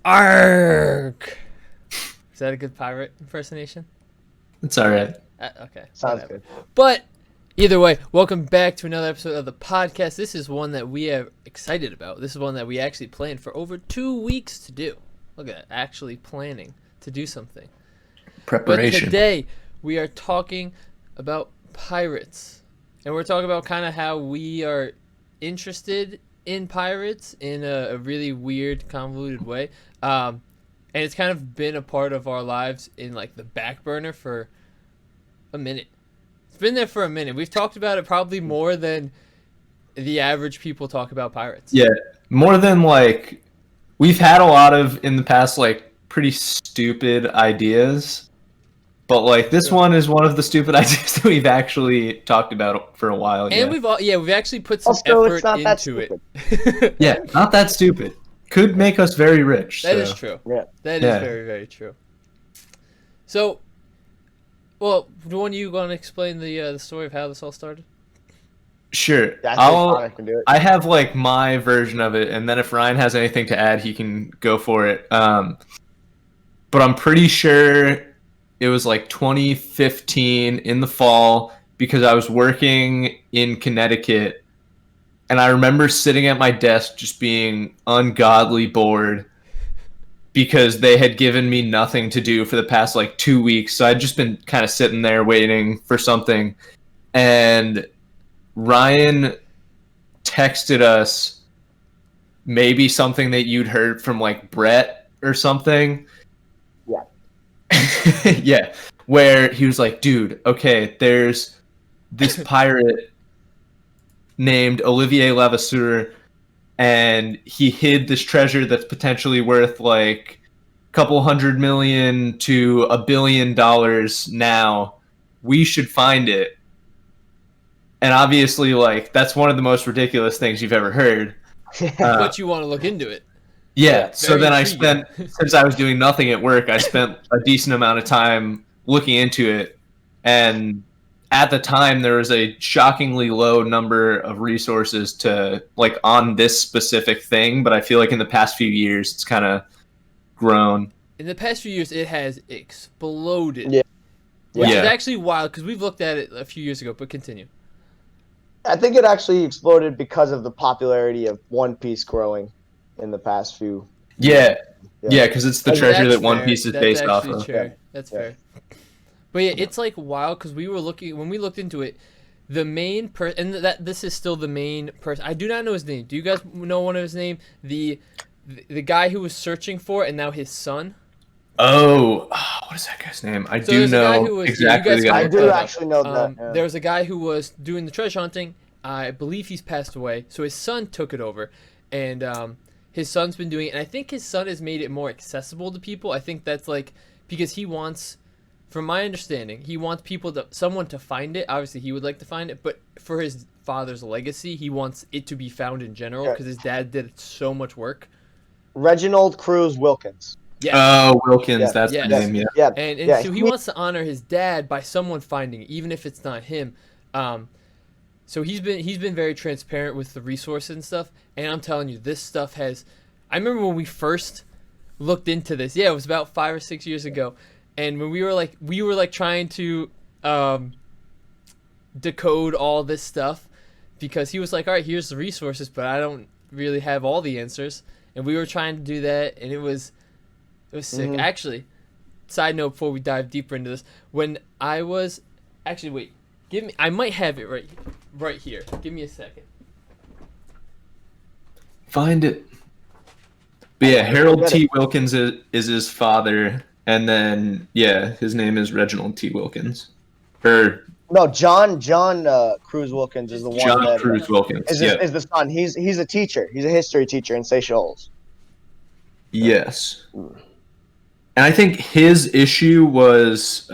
Arg. Is that a good pirate impersonation? It's all right. Okay. Sounds whatever. good. But either way, welcome back to another episode of the podcast. This is one that we are excited about. This is one that we actually planned for over 2 weeks to do. Look at that, actually planning to do something. Preparation. But today we are talking about pirates, and we're talking about kind of how we are interested in pirates in a really weird, convoluted way. And it's kind of been a part of our lives in like the back burner for a minute. It's been there for a minute. We've talked about it probably more than the average people talk about pirates. Yeah, more than like we've had a lot of in the past like pretty stupid ideas. But like this one is one of the stupid ideas that we've actually talked about for a while. And we've actually put some Also, effort it's not that into it. stupid. Yeah, not that stupid. Could make us very rich. That so. is true. Yeah. That Yeah. is very, very true. So, well, do one of you want to explain the story of how this all started? Sure. Yeah, I think Connor can do it. I have like my version of it, and then if Ryan has anything to add, he can go for it. But I'm pretty sure it was like 2015 in the fall because I was working in Connecticut, and I remember sitting at my desk just being ungodly bored because they had given me nothing to do for the past like 2 weeks. So I'd just been kind of sitting there waiting for something, and Ryan texted us maybe something that you'd heard from like Brett or something. Yeah. Yeah. Where he was like, dude, okay, there's this pirate named Olivier Levasseur, and he hid this treasure that's potentially worth like a couple $100 million to $1 billion now. We should find it. And obviously, like, that's one of the most ridiculous things you've ever heard. But you want to look into it. Yeah, so Very then intriguing. since I was doing nothing at work, I spent a decent amount of time looking into it. And at the time, there was a shockingly low number of resources to, like, on this specific thing. But I feel like in the past few years, it's kind of grown. In the past few years, it has exploded. Yeah. Which Yeah. is actually wild because we've looked at it a few years ago, but continue. I think it actually exploded because of the popularity of One Piece growing in the past few. Yeah, Yeah. because it's the That's treasure that fair. One Piece is That's based off actually of. true. Yeah. That's Yeah. fair. But yeah, it's like wild because we were looking when we looked into it. The main person, and that this is still the main person. I do not know his name. Do you guys know one of his name? The guy who was searching for it, and now his son. Oh, what is that guy's name? I So do there's a guy know who was- exactly you guys the guy. I can do look that up. actually know that. Yeah. There was a guy who was doing the treasure hunting. I believe he's passed away, so his son took it over, and his son's been doing it. And I think his son has made it more accessible to people. I think that's like because he wants, from my understanding, he wants someone to find it. Obviously, he would like to find it, but for his father's legacy, he wants it to be found in general because his dad did so much work. Reginald Cruz Wilkins. Yes. Oh, Wilkins, Yeah. that's Yes. the name, yeah. Yeah. And yeah, so he wants to honor his dad by someone finding it, even if it's not him. So he's been very transparent with the resources and stuff. And I'm telling you, this stuff has. I remember when we first looked into this. Yeah, it was about 5 or 6 years ago. And when we were like trying to decode all this stuff, because he was like, all right, here's the resources, but I don't really have all the answers. And we were trying to do that, and it was sick. Mhm. Actually, side note before we dive deeper into this, when I was actually wait, I might have it right here. Give me a second. Find it. But yeah, Harold T. Wilkins is his father, and then, yeah, his name is Reginald T. Wilkins. Or No, John Cruz Wilkins is the one John that Cruz Wilkins, is the son. He's a teacher. He's a history teacher in Seychelles. Yes. And I think his issue was,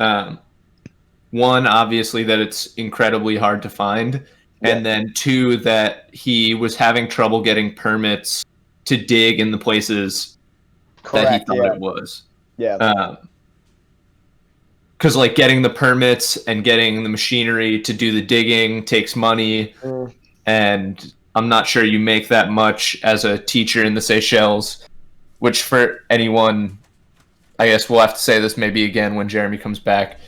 one, obviously, that it's incredibly hard to find. And then two, that he was having trouble getting permits to dig in the places that he thought it was. Yeah. Because like getting the permits and getting the machinery to do the digging takes money, and I'm not sure you make that much as a teacher in the Seychelles. which for anyone, I guess we'll have to say this maybe again when Jeremy comes back,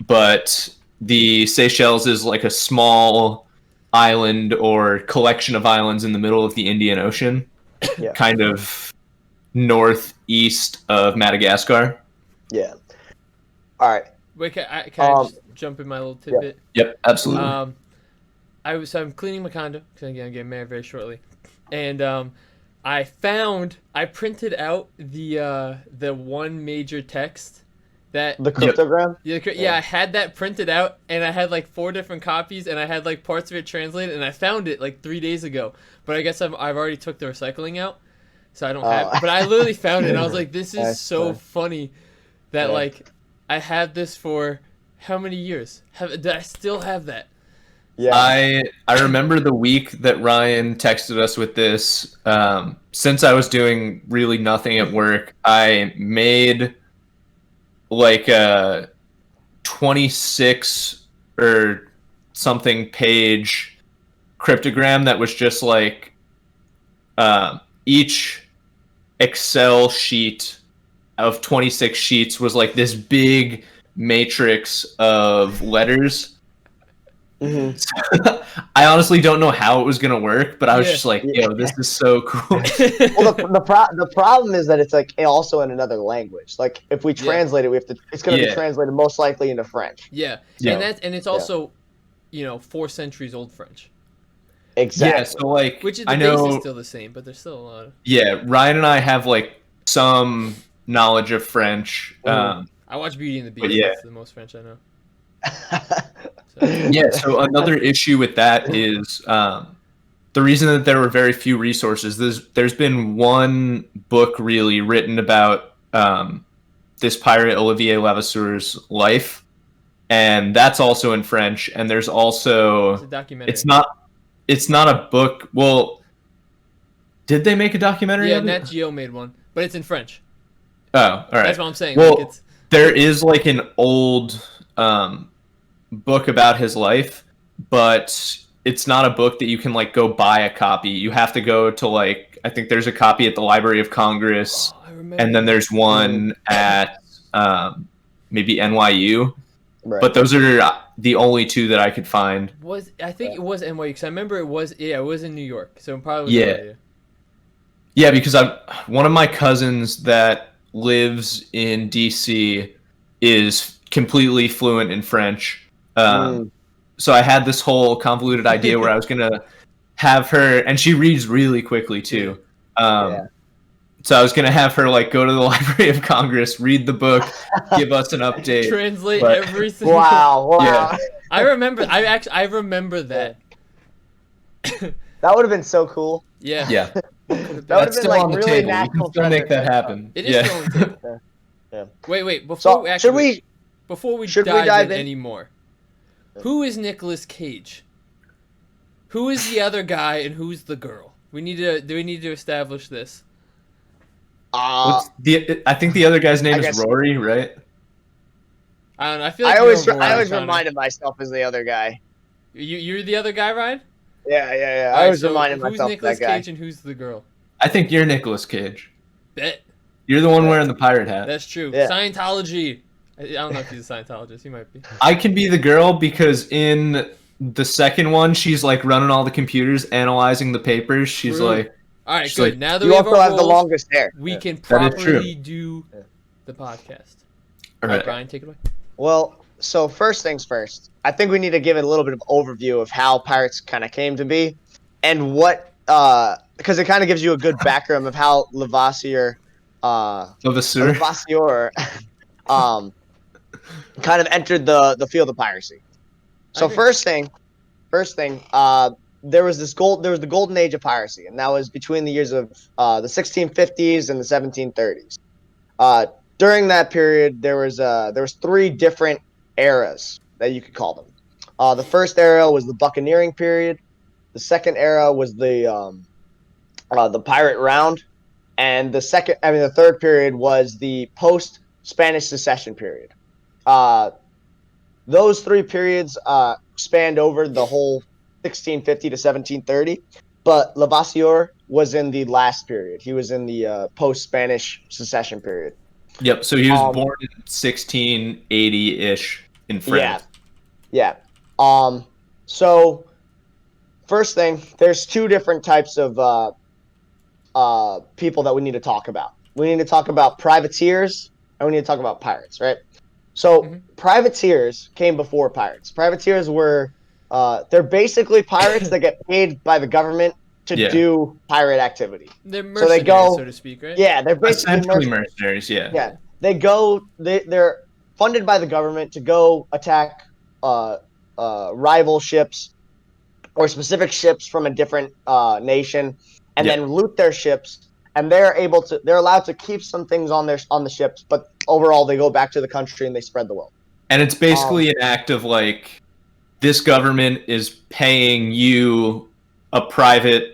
but the Seychelles is like a small island or collection of islands in the middle of the Indian Ocean, Yeah. kind of northeast of Madagascar. Yeah. All right. Wait, can I just jump in my little tidbit? Yep, absolutely. I'm cleaning my condo because I'm getting married very shortly, and I printed out the one major text that The cryptogram? I had that printed out, and I had like 4 different copies, and I had like parts of it translated, and I found it like 3 days ago. But I guess I've already took the recycling out, so I don't have. But I literally found it, and I was like, "This is so funny that like I had this for how many years? Did I still have that?" Yeah. I remember the week that Ryan texted us with this. Since I was doing really nothing at work, I made like a 26 or something page cryptogram that was just like each Excel sheet of 26 sheets was like this big matrix of letters. I honestly don't know how it was gonna work, but I was just like, "Yo, this is so cool." Well, the problem is that it's like also in another language. Like if we translate it, it's gonna be translated most likely into French. Yeah, and it's also, 4 centuries old French. Exactly. Yeah, so like Which is I the base know, is still the same, but there's still a lot of. Yeah, Ryan and I have like some knowledge of French. I watch Beauty and the Beast. Yeah. That's the most French I know. Yeah, so another issue with that is the reason that there were very few resources. There's been one book really written about this pirate Olivier Lavasseur's life, and that's also in French. And there's also It's a documentary. It's not a book. Well, did they make a documentary? Yeah, of it? Nat Geo made one, but it's in French. Oh, all right. That's what I'm saying. Well, Like there is like an old book about his life, but it's not a book that you can like go buy a copy. You have to go to like, I think there's a copy at the Library of Congress, and then there's one at maybe NYU. Right. But those are the only 2 that I could find. I think it was NYU because I remember it was in New York, so it probably was NYU. Yeah, because one of my cousins that lives in DC is completely fluent in French. So I had this whole convoluted idea where I was gonna have her, and she reads really quickly too. So I was gonna have her like go to the Library of Congress, read the book, give us an update, translate everything. Wow. Yeah. I remember that. That would have been so cool. Yeah. Yeah, That would have that's been still like on the really table. We national can still make that treasure. happen. It is still on the table. Yeah. Wait. So Before we should we dive dive in in? anymore, who is Nicolas Cage? Who is the other guy and who's the girl? Do we need to establish this? I think the other guy's name is Rory, right? I don't know. I feel like I you're more always iconic. reminded myself as the other guy. You're the other guy, Ryan? Yeah. I Alright, always so reminded who's myself of Nicolas that guy. Cage and who's the girl? I think you're Nicolas Cage. Bet. You're the one wearing the pirate hat. That's true. Yeah. Scientology. I don't know if he's a Scientologist. He might be. I can be the girl because in the second one, she's like running all the computers, analyzing the papers. She's True. like, All right, She's good. like, Now that You we have also our have the roles, longest hair. we can That is true. properly do the podcast. all All right, right. Brian, take it away. Well, so first things first. I think we need to give it a little bit of overview of how pirates kind of came to be, and what because it kind of gives you a good background of how Lavassieur Levasseur. kind of entered the field of piracy. So Okay. first thing, there was the golden age of piracy, and that was between the years of the 1650s and the 1730s. During that period, there was 3 different eras that you could call them. The first era was the buccaneering period. The second era was the pirate round, and the third period was the post Spanish Succession period. Those 3 periods spanned over the whole 1650 to 1730, but Lavassieur was in the last period. He was in the post-Spanish secession period. Yep. So he was born in 1680-ish in France. Yeah. So first thing, there's two different types of people that we need to talk about. We need to talk about privateers and we need to talk about pirates, right? So privateers came before pirates. Privateers were they're basically pirates that get paid by the government to do pirate activity. They're mercenaries, so to speak, right? Yeah, they're basically essentially mercenaries. Yeah. They go. They're funded by the government to go attack rival ships or specific ships from a different nation, and then loot their ships. And they're allowed to keep some things on the ships, but overall they go back to the country and they spread the wealth. And it's basically an act of like, this government is paying you, a private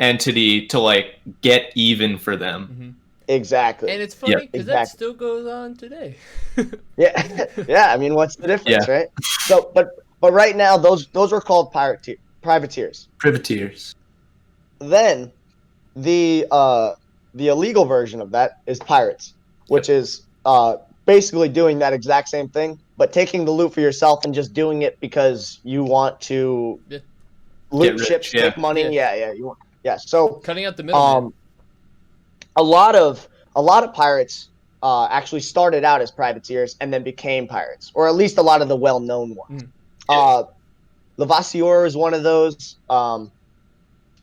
entity, to like get even for them. Mm-hmm. Exactly. And it's funny because that still goes on today. Yeah. I mean, what's the difference, right? So, but right now those are called privateers. Privateers. Then the illegal version of that is pirates, which is basically doing that exact same thing, but taking the loot for yourself and just doing it because you want to loot ships, make money. So cutting out the middleman. A lot of pirates actually started out as privateers and then became pirates, or at least a lot of the well-known ones. Lavassieur is one of those.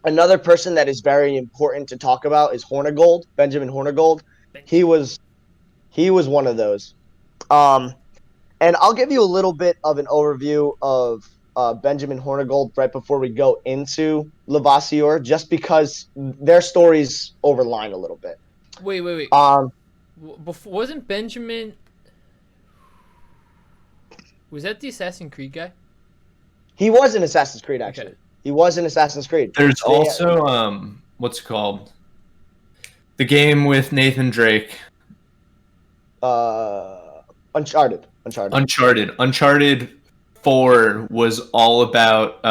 Another person that is very important to talk about is Hornigold, Benjamin Hornigold. He was one of those. And I'll give you a little bit of an overview of Benjamin Hornigold right before we go into Lavassieur, just because their stories overline a little bit. Wait. Wasn't Benjamin... Was that the Assassin's Creed guy? He was in Assassin's Creed, actually. Okay. He was in Assassin's Creed. There's also, what's it called? The game with Nathan Drake. Uncharted. Uncharted 4 was all about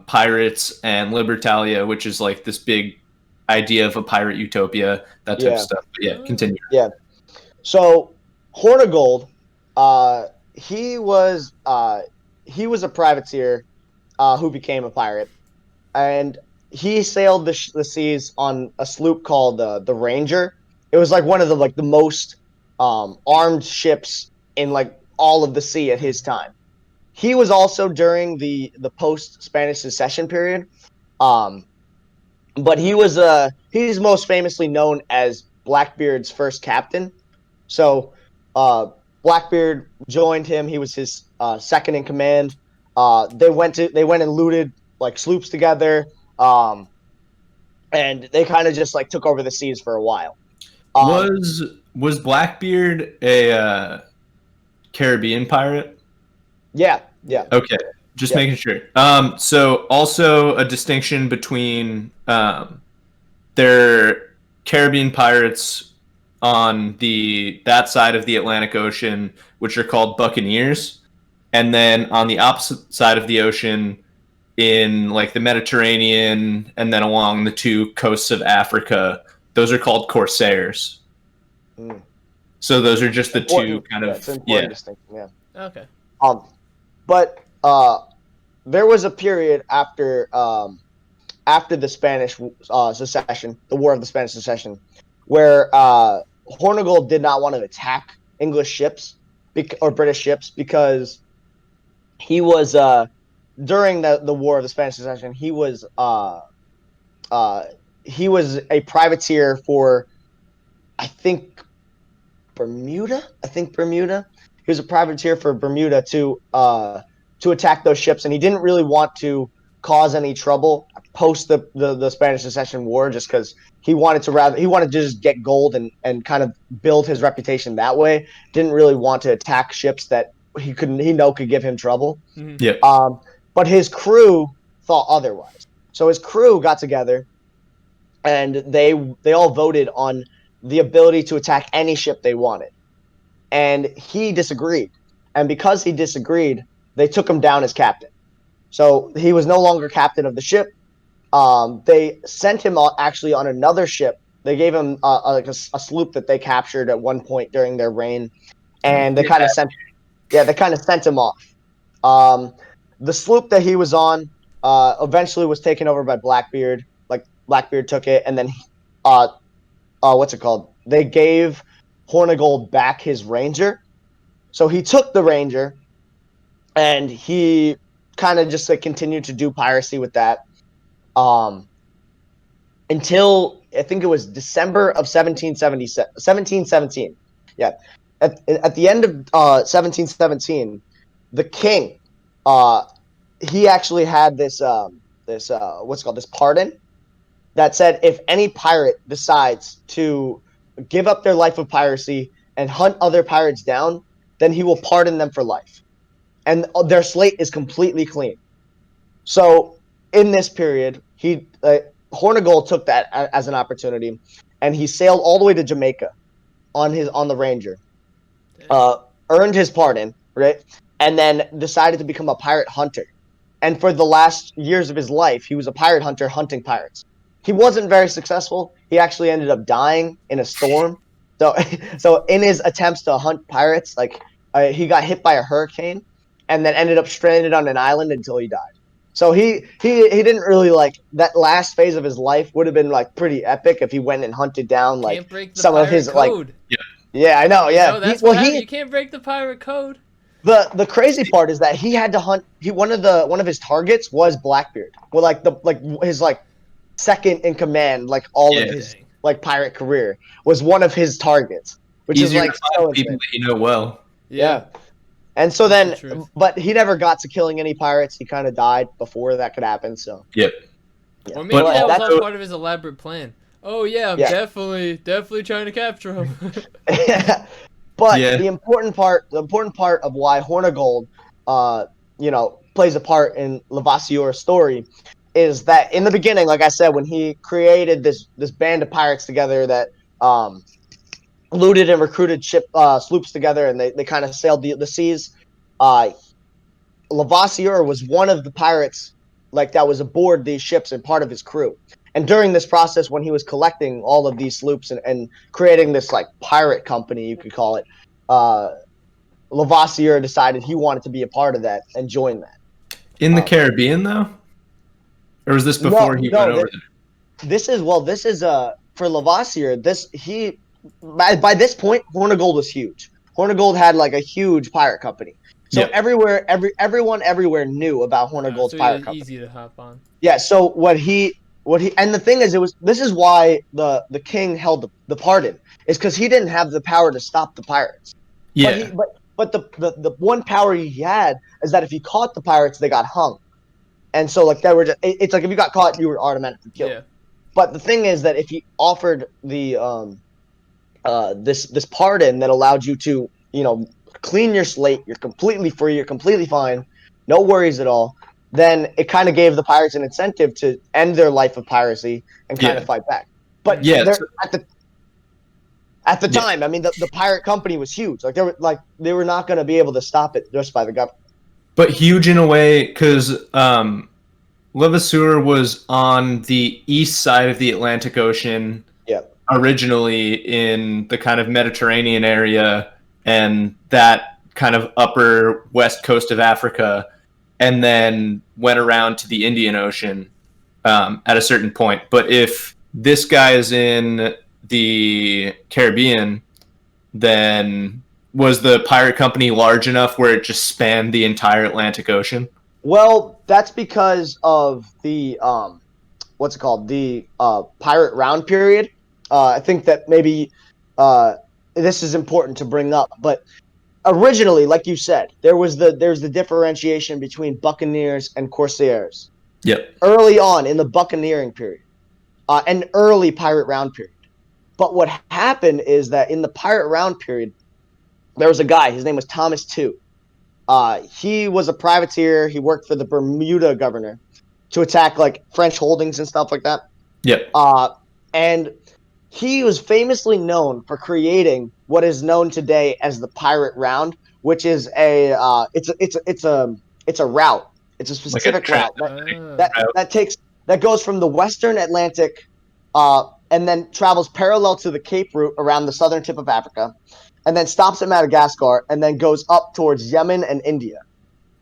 pirates and Libertalia, which is like this big idea of a pirate utopia, that type of stuff. But continue. Yeah. So Hornigold, he was a privateer who became a pirate, and he sailed the seas on a sloop called the Ranger. It was like one of the most armed ships in like all of the sea at his time. He was also during the post-Spanish secession period, but he's most famously known as Blackbeard's first captain. So Blackbeard joined him. He was his second in command. They went and looted like sloops together, and they kind of just like took over the seas for a while. Was Blackbeard a Caribbean pirate? Yeah. Okay, just making sure. So also a distinction between their Caribbean pirates on that side of the Atlantic Ocean, which are called buccaneers, and then on the opposite side of the ocean, in like the Mediterranean and then along the two coasts of Africa, those are called corsairs. So those are just the two kind of distinction. Yeah. Okay. But there was a period after the Spanish secession, the War of the Spanish Succession, where Hornigold did not want to attack English ships or British ships because he was during the War of the Spanish Succession, he was a privateer for I think Bermuda. He was a privateer for Bermuda to attack those ships, and he didn't really want to cause any trouble post the Spanish Succession War, just because he wanted to just get gold and kind of build his reputation that way. Didn't really want to attack ships that he could give him trouble. Mm-hmm. Yeah. But his crew thought otherwise. So his crew got together, and they all voted on the ability to attack any ship they wanted. And he disagreed. And because he disagreed, they took him down as captain. So he was no longer captain of the ship. they sent him actually on another ship. They gave him like a sloop that they captured at one point during their reign, and they kind of sent him off. The sloop that he was on eventually was taken over by Blackbeard. Like Blackbeard took it, and then what's it called? They gave Hornigold back his ranger. So he took the ranger, and he kind of just like continued to do piracy with that. Until I think it was December of 1717. Yeah. At the end of 1717, the king, he actually had this what's called this pardon that said if any pirate decides to give up their life of piracy and hunt other pirates down, then he will pardon them for life, and their slate is completely clean. So in this period, Hornigold took that as an opportunity, and he sailed all the way to Jamaica on the Ranger, earned his pardon, right, and then decided to become a pirate hunter. And for the last years of his life, he was a pirate hunter hunting pirates. He wasn't very successful. He actually ended up dying in a storm. So in his attempts to hunt pirates, like he got hit by a hurricane, and then ended up stranded on an island until he died. So he didn't really like that last phase of his life would have been like pretty epic if he went and hunted down like Can't break the some of pirate his code. like yeah I know yeah No, that's what happened. You can't break the pirate code. The crazy part is that he had to hunt. One of his targets was Blackbeard. Well, his second in command, like all of his like pirate career was one of his targets, which Easier is like to find people that you know well. Yeah. And so then, but he never got to killing any pirates. He kind of died before that could happen. So yep. Or maybe that was all part of his elaborate plan. Oh yeah, I'm definitely trying to capture him. But the important part of why Hornigold, plays a part in Lavasseur's story, is that in the beginning, like I said, when he created this band of pirates together that looted and recruited sloops together, and they kind of sailed the seas. Lavassieur was one of the pirates that was aboard these ships and part of his crew. And during this process, when he was collecting all of these sloops and creating this like pirate company, you could call it, Lavassieur decided he wanted to be a part of that and join that. In the Caribbean, though, or was this before he went over there? This is for Lavassieur. By this point, Hornigold was huge. Hornigold had like a huge pirate company. So everyone everywhere knew about Hornigold's pirate company. Easy to hop on. Yeah. So what he and the thing is, this is why the king held the pardon, is because he didn't have the power to stop the pirates. Yeah. But the one power he had is that if he caught the pirates, they got hung. And so like it's like if you got caught, you were automatically killed. Yeah. But the thing is that if he offered the this pardon that allowed you to, clean your slate, you're completely free, you're completely fine, no worries at all, then it kind of gave the pirates an incentive to end their life of piracy and kind of fight back. But at the time, I mean, the pirate company was huge. Like they were not going to be able to stop it just by the government. But huge in a way because Levasseur was on the east side of the Atlantic Ocean. Originally in the kind of Mediterranean area and that kind of upper west coast of Africa, and then went around to the Indian Ocean at a certain point. But if this guy is in the Caribbean, then was the pirate company large enough where it just spanned the entire Atlantic Ocean? Well, that's because of the the pirate round period. I think that maybe this is important to bring up, but originally, like you said, there's the differentiation between buccaneers and corsairs. Yep. Early on in the buccaneering period, and early pirate round period. But what happened is that in the pirate round period, there was a guy. His name was Thomas Tew. He was a privateer. He worked for the Bermuda governor to attack like French holdings and stuff like that. Yep. And he was famously known for creating what is known today as the pirate round, which is it's a route. It's a specific route that takes that goes from the Western Atlantic and then travels parallel to the Cape route around the southern tip of Africa, and then stops at Madagascar, and then goes up towards Yemen and India.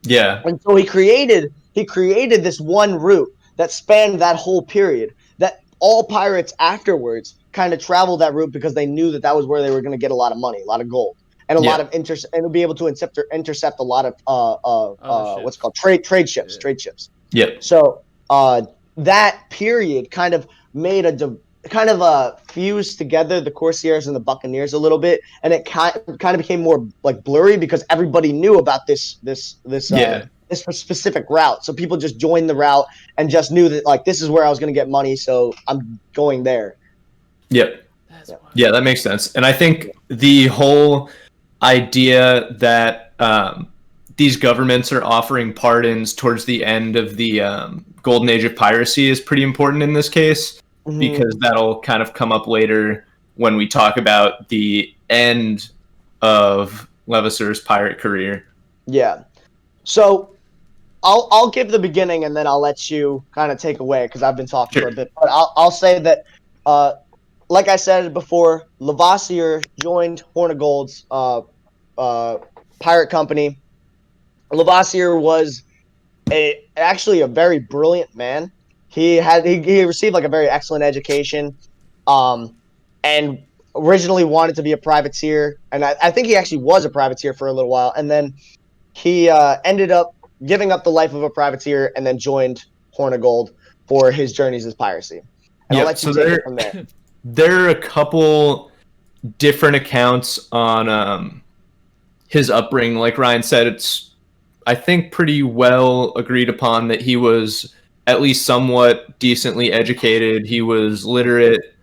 Yeah. And so he created this one route that spanned that whole period, that all pirates afterwards kind of traveled that route because they knew that that was where they were going to get a lot of money, a lot of gold, and a lot of and be able to intercept a lot of what's called trade ships. Yep. So that period kind of made fused together the Corsairs and the Buccaneers a little bit, and it kind of became more like blurry because everybody knew about this specific route. So people just joined the route and just knew that like this is where I was going to get money, so I'm going there. Yep. Yeah, that makes sense. And I think the whole idea that these governments are offering pardons towards the end of the golden age of piracy is pretty important in this case, because that'll kind of come up later when we talk about the end of Levasseurs' pirate career. Yeah. So I'll give the beginning and then I'll let you kind of take away because I've been talking for a bit. But I'll say that, like I said before, Levasseur joined Hornigold's pirate company. Levasseur was actually a very brilliant man. He received like a very excellent education, and originally wanted to be a privateer. And I think he actually was a privateer for a little while, and then he ended up giving up the life of a privateer and then joined Hornigold for his journeys as piracy. And I'll let you take it from there. There are a couple different accounts on his upbringing. Like Ryan said, it's, I think, pretty well agreed upon that he was at least somewhat decently educated. He was literate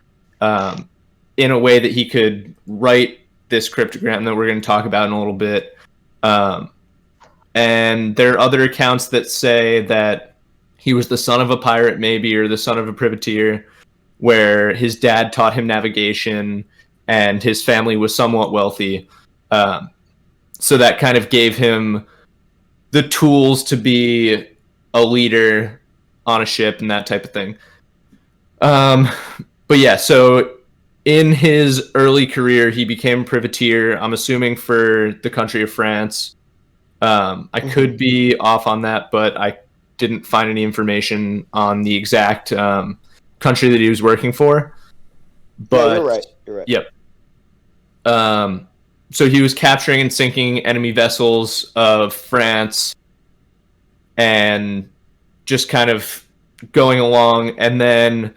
in a way that he could write this cryptogram that we're going to talk about in a little bit. And there are other accounts that say that he was the son of a pirate, maybe, or the son of a privateer, where his dad taught him navigation and his family was somewhat wealthy. So that kind of gave him the tools to be a leader on a ship and that type of thing. But yeah, so in his early career, he became a privateer, I'm assuming for the country of France. I could be off on that, but I didn't find any information on the exact country that he was working for. But yeah, you're right. Yep. So he was capturing and sinking enemy vessels of France and just kind of going along. And then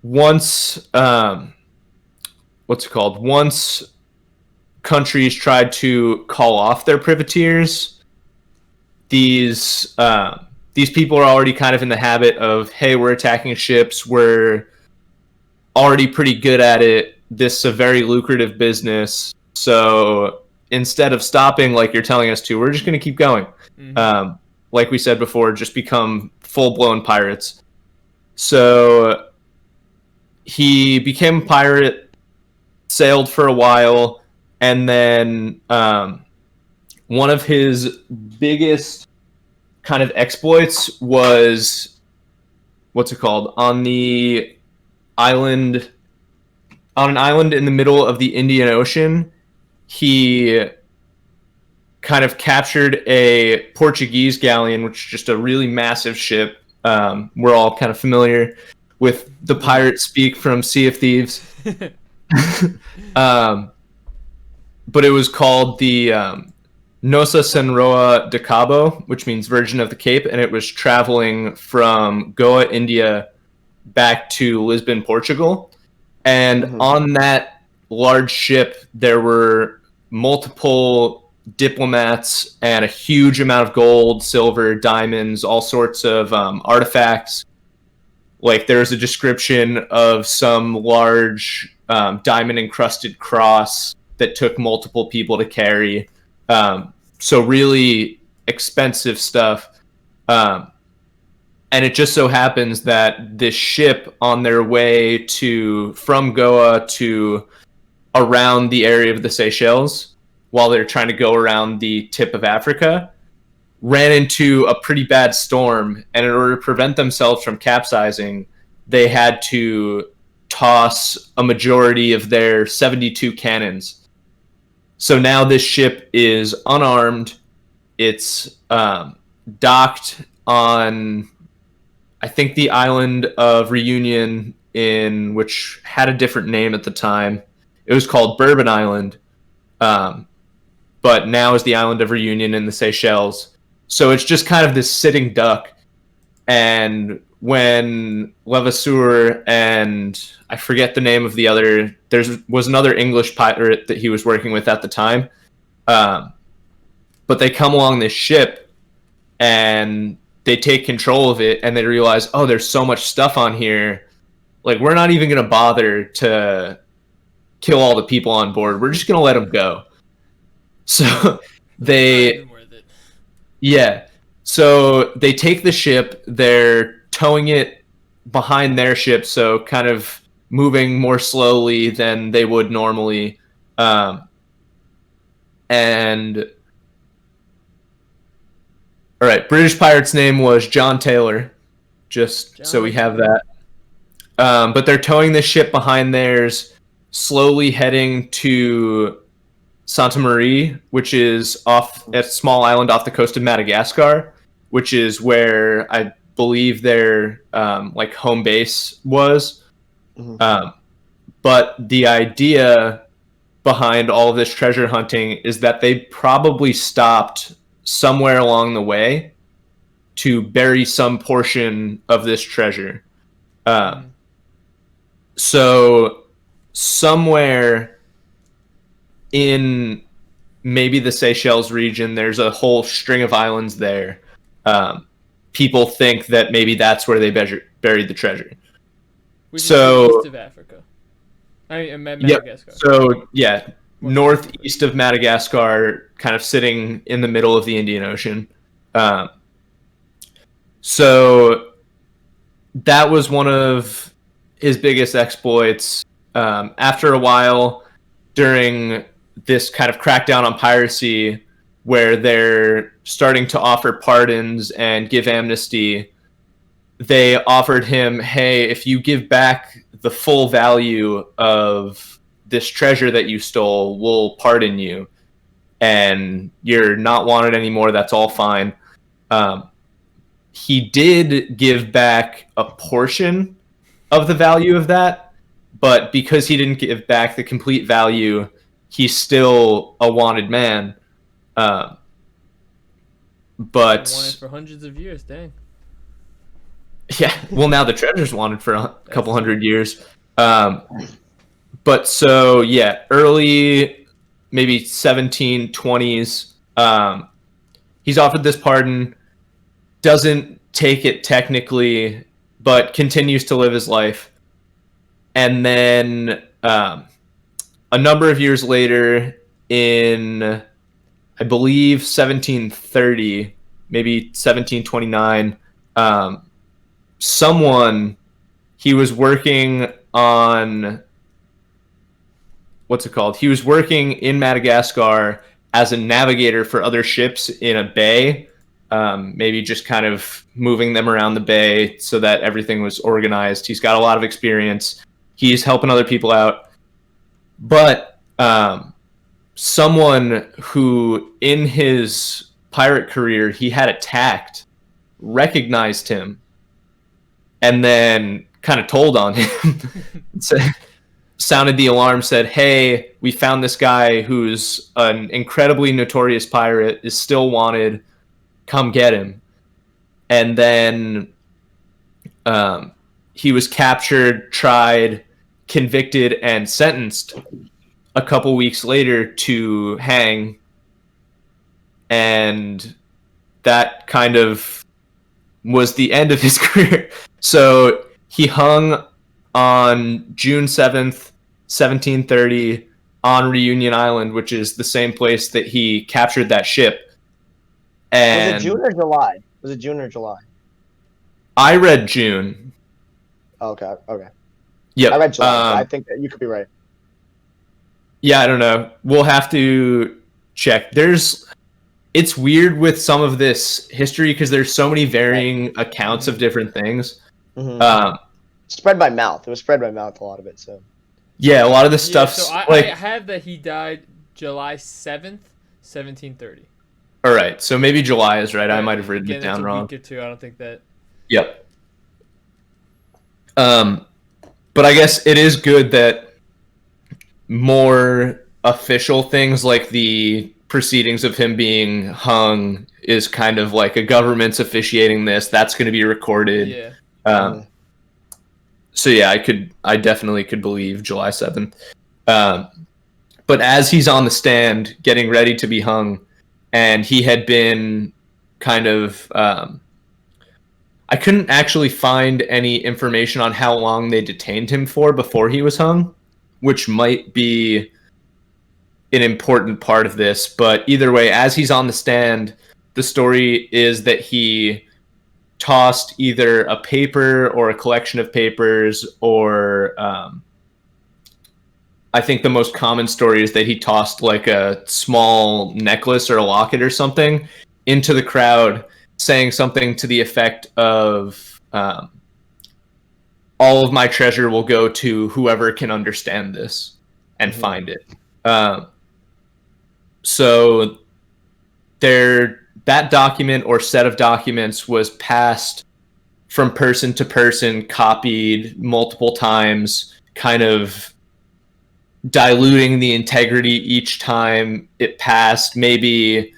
once, once countries tried to call off their privateers, these people are already kind of in the habit of, hey, we're attacking ships, we're already pretty good at it, this is a very lucrative business, so instead of stopping like you're telling us to, we're just going to keep going. Like we said before, just become full-blown pirates. So he became a pirate, sailed for a while, and then one of his biggest kind of exploits was, on an island in the middle of the Indian Ocean. He kind of captured a Portuguese galleon, which is just a really massive ship. We're all kind of familiar with the pirate speak from Sea of Thieves. But it was called the Nossa Senhora de Cabo, which means Virgin of the Cape, and it was traveling from Goa, India, back to Lisbon, Portugal. And on that large ship, there were multiple diplomats and a huge amount of gold, silver, diamonds, all sorts of artifacts. Like, there's a description of some large diamond-encrusted cross that took multiple people to carry. So really expensive stuff. And it just so happens that this ship on their way from Goa to around the area of the Seychelles, while they're trying to go around the tip of Africa, ran into a pretty bad storm, and in order to prevent themselves from capsizing, they had to toss a majority of their 72 cannons. So now this ship is unarmed. It's docked on, I think, the island of Reunion, which had a different name at the time. It was called Bourbon Island, but now is the island of Reunion in the Seychelles. So it's just kind of this sitting duck. And when Levasseur and I forget the name of the other, was another English pirate that he was working with at the time, but they come along this ship and they take control of it, and they realize, oh, there's so much stuff on here. Like, we're not even going to bother to kill all the people on board. We're just going to let them go. So they, yeah. So they take the ship, they're towing it behind their ship, so kind of moving more slowly than they would normally. And all right, British pirate's name was John Taylor, so we have that. But they're towing the ship behind theirs, slowly heading to Santa Maria, which is off a small island off the coast of Madagascar, which is where I believe their like home base was. Mm-hmm. But the idea behind all of this treasure hunting is that they probably stopped somewhere along the way to bury some portion of this treasure. So somewhere in maybe the Seychelles region, there's a whole string of islands there. People think that maybe that's where they buried the treasure. Which is east of Africa. I mean, Madagascar. Yep. So, yeah, northeast of Madagascar, kind of sitting in the middle of the Indian Ocean. So that was one of his biggest exploits. After a while, during this kind of crackdown on piracy, where they're starting to offer pardons and give amnesty, they offered him, hey, if you give back the full value of this treasure that you stole, we'll pardon you. And you're not wanted anymore, that's all fine. He did give back a portion of the value of that, but because he didn't give back the complete value, he's still a wanted man. But wanted for hundreds of years, dang. Yeah, well, now the treasure's wanted for a couple hundred years. But so, yeah, early, maybe 1720s, he's offered this pardon, doesn't take it technically, but continues to live his life. And then a number of years later, in, I believe, 1730, maybe 1729, he was working on, what's it called? He was working in Madagascar as a navigator for other ships in a bay, maybe just kind of moving them around the bay so that everything was organized. He's got a lot of experience. He's helping other people out. But someone who, in his pirate career, he had attacked, recognized him, and then kind of told on him. Sounded the alarm, said, hey, we found this guy who's an incredibly notorious pirate, is still wanted, come get him. And then he was captured, tried, convicted, and sentenced a couple weeks later to hang. And that kind of was the end of his career. So he hung on June 7th, 1730, on Reunion Island, which is the same place that he captured that ship. And was it June or July? Was it June or July? I read June. Okay. Yeah, I read July. I think that you could be right. Yeah, I don't know. We'll have to check. There's it's weird with some of this history because there's so many varying accounts of different things. Mm-hmm. Spread by mouth. It was spread by mouth, a lot of it. So yeah, a lot of the stuff's so I like. have that he died July 7th, 1730. All right, so maybe July is right. I might have written Again, it down it's a wrong. week or two. I don't think that. Yep. But I guess it is good that more official things like the proceedings of him being hung is kind of like a government's officiating this. That's going to be recorded. Yeah. So yeah, I definitely could believe July 7th. But as he's on the stand getting ready to be hung, and he had been kind of I couldn't actually find any information on how long they detained him for before he was hung, which might be an important part of this. But either way, as he's on the stand, the story is that he tossed either a paper or a collection of papers, or I think the most common story is that he tossed like a small necklace or a locket or something into the crowd, saying something to the effect of all of my treasure will go to whoever can understand this and find it. So that document or set of documents was passed from person to person, copied multiple times, kind of diluting the integrity each time it passed. Maybe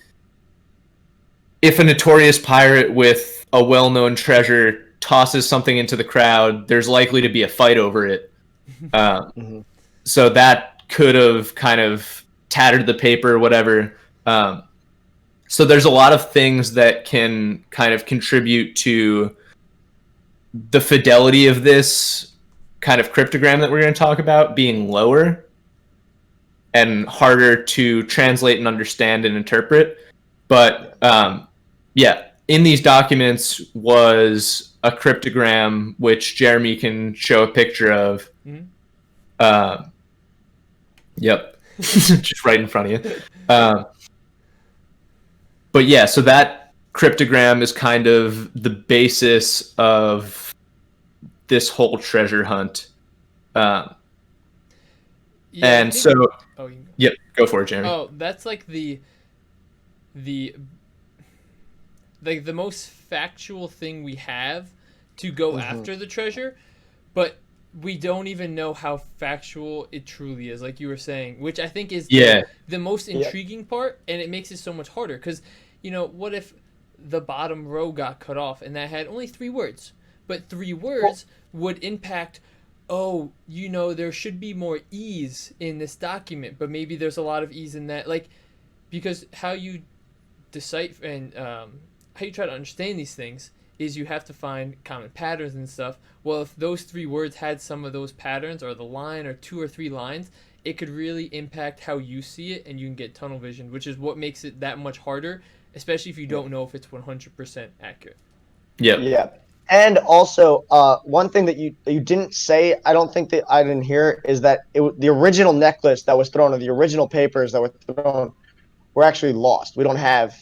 if a notorious pirate with a well-known treasure tosses something into the crowd, there's likely to be a fight over it. So that could have kind of tattered the paper or whatever. So there's a lot of things that can kind of contribute to the fidelity of this kind of cryptogram that we're going to talk about being lower and harder to translate and understand and interpret. But yeah, in these documents was a cryptogram, which Jeremy can show a picture of. Yep, just right in front of you. But yeah, so that cryptogram is kind of the basis of this whole treasure hunt. And so, yep, go for it, Jeremy. Oh, that's like the most factual thing we have to go after the treasure, but we don't even know how factual it truly is, like you were saying, which I think is the most intriguing part, and it makes it so much harder because, you know, what if the bottom row got cut off and that had only 3 words, but 3 words would impact, oh, you know, there should be more E's in this document, but maybe there's a lot of E's in that, like, because how you decipher and how you try to understand these things is you have to find common patterns and stuff. Well, if those 3 words had some of those patterns, or the line, or 2 or 3 lines, it could really impact how you see it, and you can get tunnel vision, which is what makes it that much harder, especially if you don't know if it's 100% accurate. Yeah. And also, one thing that you didn't say, I don't think that I didn't hear, is that the original necklace that was thrown, or the original papers that were thrown, were actually lost. We don't have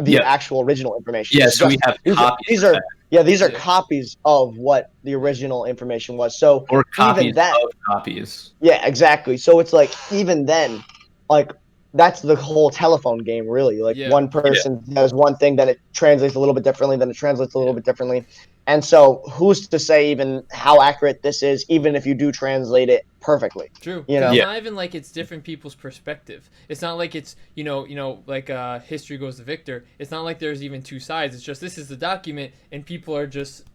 the actual original information. Yeah, so we have copies. These are copies of what the original information was. So or copies even that, of copies. Yeah, exactly. So it's like, even then, like, that's the whole telephone game, really. Like, one person does one thing, then it translates a little bit differently, then it translates a little bit differently. And so who's to say even how accurate this is, even if you do translate it perfectly? True. You know? It's not even like it's different people's perspective. It's not like it's, you know, like history goes to Victor. It's not like there's even 2 sides. It's just, this is the document, and people are just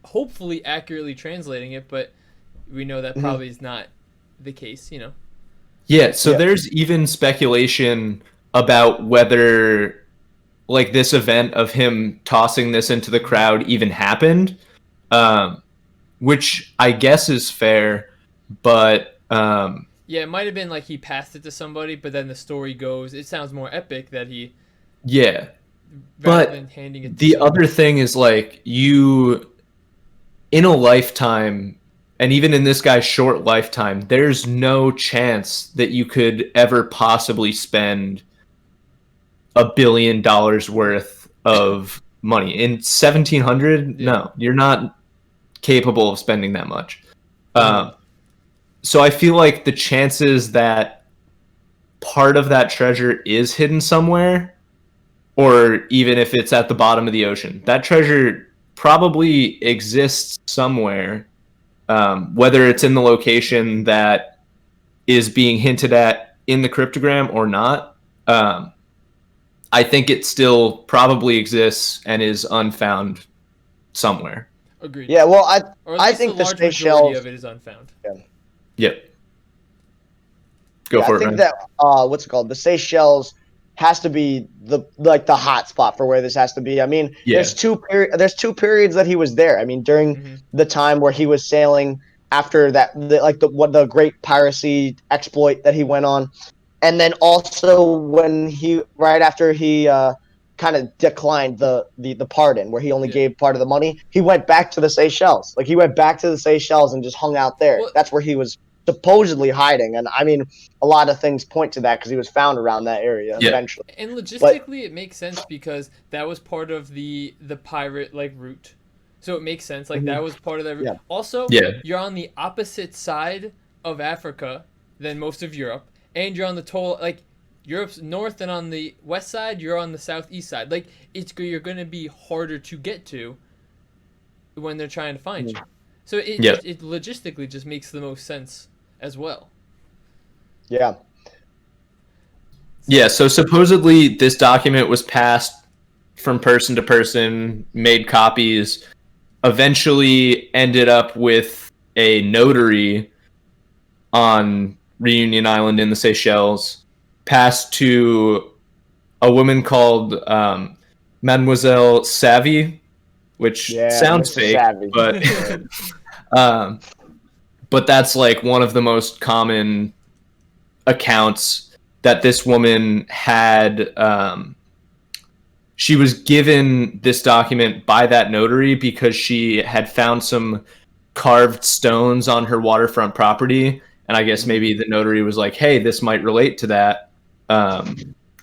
hopefully accurately translating it, but we know that probably is not the case, you know? Yeah, so there's even speculation about whether, like, this event of him tossing this into the crowd even happened, which I guess is fair, but yeah, it might have been like he passed it to somebody, but then the story goes, it sounds more epic that he but handing it to the somebody. other thing is, like, you in a lifetime, and even in this guy's short lifetime, there's no chance that you could ever possibly spend $1 billion worth of money in 1700. Yeah. No, you're not capable of spending that much. So I feel like the chances that part of that treasure is hidden somewhere, or even if it's at the bottom of the ocean, that treasure probably exists somewhere, whether it's in the location that is being hinted at in the cryptogram or not. I think it still probably exists and is unfound somewhere. Agreed. Yeah, well, Or at I least think the the large majority Seychelles. of it is unfound. Yep. Go Yeah, for I it, think Ryan. that what's it called? The Seychelles has to be the hot spot for where this has to be. I mean, Yeah. there's two periods that he was there. I mean, during the time where he was sailing after that, the great piracy exploit that he went on, and then also when right after he kind of declined the pardon, where he only gave part of the money, he went back to the Seychelles. Like he went back to the Seychelles and just hung out there. Well, That's where he was supposedly hiding, and I mean, a lot of things point to that because he was found around that area eventually. And logistically, it makes sense because that was part of the pirate like route, so it makes sense. Like that was part of that route. Yeah. Also, you're on the opposite side of Africa than most of Europe, and you're on the like Europe's north, and on the west side, you're on the southeast side. Like you're gonna be harder to get to when they're trying to find you. So it logistically just makes the most sense as well. Yeah. Yeah, so supposedly this document was passed from person to person, made copies, eventually ended up with a notary on Reunion Island in the Seychelles, passed to a woman called Mademoiselle Savvy, which sounds Mr. fake, Savvy. but that's like one of the most common accounts that this woman had. She was given this document by that notary because she had found some carved stones on her waterfront property, and I guess maybe the notary was like, hey, this might relate to that,